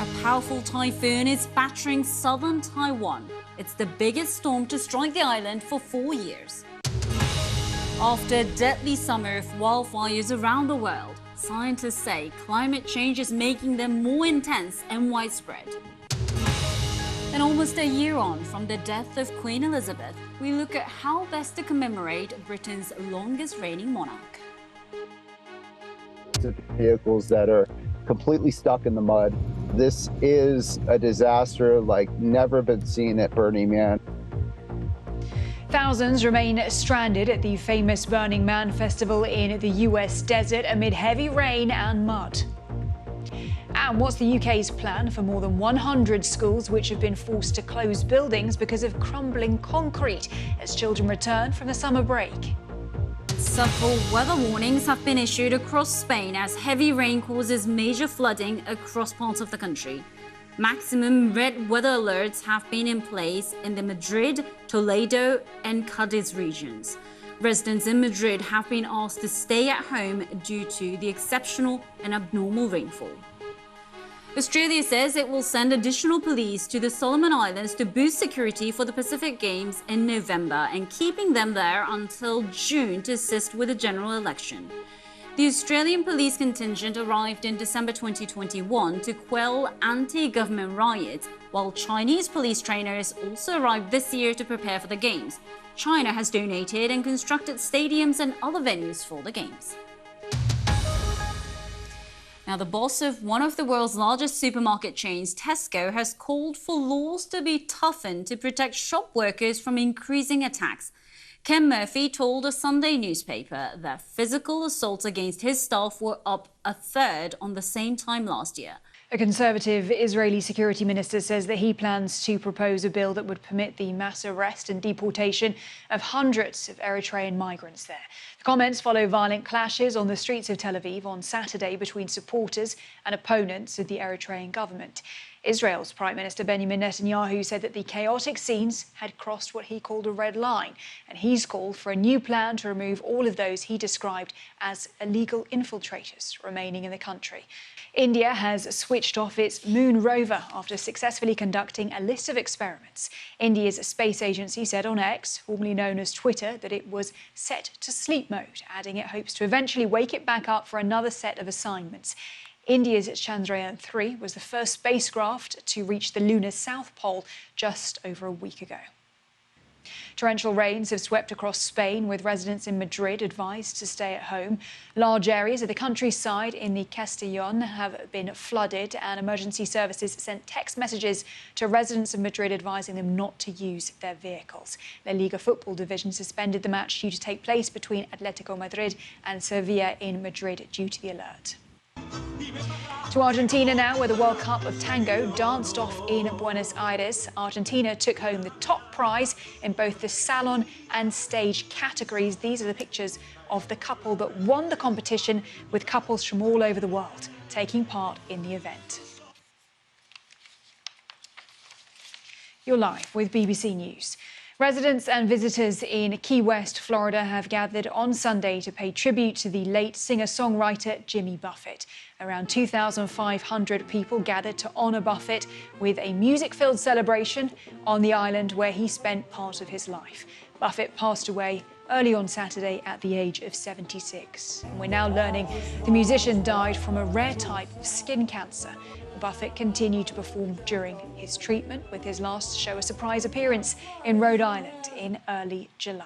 A powerful typhoon is battering southern Taiwan. It's the biggest storm to strike the island for 4 years. After a deadly summer of wildfires around the world, scientists say climate change is making them more intense and widespread. And almost a year on from the death of Queen Elizabeth, we look at how best to commemorate Britain's longest reigning monarch. Vehicles that are completely stuck in the mud. This is a disaster like never been seen at Burning Man. Thousands remain stranded at the famous Burning Man festival in the US desert amid heavy rain and mud. And what's the UK's plan for more than 100 schools which have been forced to close buildings because of crumbling concrete as children return from the summer break? Several weather warnings have been issued across Spain as heavy rain causes major flooding across parts of the country. Maximum red weather alerts have been in place in the Madrid, Toledo, and Cadiz regions. Residents in Madrid have been asked to stay at home due to the exceptional and abnormal rainfall. Australia says it will send additional police to the Solomon Islands to boost security for the Pacific Games in November and keeping them there until June to assist with the general election. The Australian police contingent arrived in December 2021 to quell anti-government riots, while Chinese police trainers also arrived this year to prepare for the Games. China has donated and constructed stadiums and other venues for the Games. Now, the boss of one of the world's largest supermarket chains, Tesco, has called for laws to be toughened to protect shop workers from increasing attacks. Ken Murphy told a Sunday newspaper that physical assaults against his staff were up a third on the same time last year. A Conservative Israeli security minister says that he plans to propose a bill that would permit the mass arrest and deportation of hundreds of Eritrean migrants there. The comments follow violent clashes on the streets of Tel Aviv on Saturday between supporters and opponents of the Eritrean government. Israel's Prime Minister Benjamin Netanyahu said that the chaotic scenes had crossed what he called a red line, and he's called for a new plan to remove all of those he described as illegal infiltrators remaining in the country. India has switched off its moon rover after successfully conducting a list of experiments. India's space agency said on X, formerly known as Twitter, that it was set to sleep mode, adding it hopes to eventually wake it back up for another set of assignments. India's Chandrayaan-3 was the first spacecraft to reach the lunar South Pole just over a week ago. Torrential rains have swept across Spain, with residents in Madrid advised to stay at home. Large areas of the countryside in the Castellón have been flooded, and emergency services sent text messages to residents of Madrid advising them not to use their vehicles. La Liga football division suspended the match due to take place between Atletico Madrid and Sevilla in Madrid due to the alert. To Argentina now, where the World Cup of Tango danced off in Buenos Aires. Argentina took home the top prize in both the salon and stage categories. These are the pictures of the couple that won the competition, with couples from all over the world taking part in the event. You're live with BBC News. Residents and visitors in Key West, Florida, have gathered on Sunday to pay tribute to the late singer-songwriter Jimmy Buffett. Around 2,500 people gathered to honour Buffett with a music-filled celebration on the island where he spent part of his life. Buffett passed away early on Saturday at the age of 76. And we're now learning the musician died from a rare type of skin cancer. Buffett continued to perform during his treatment, with his last show a surprise appearance in Rhode Island in early July.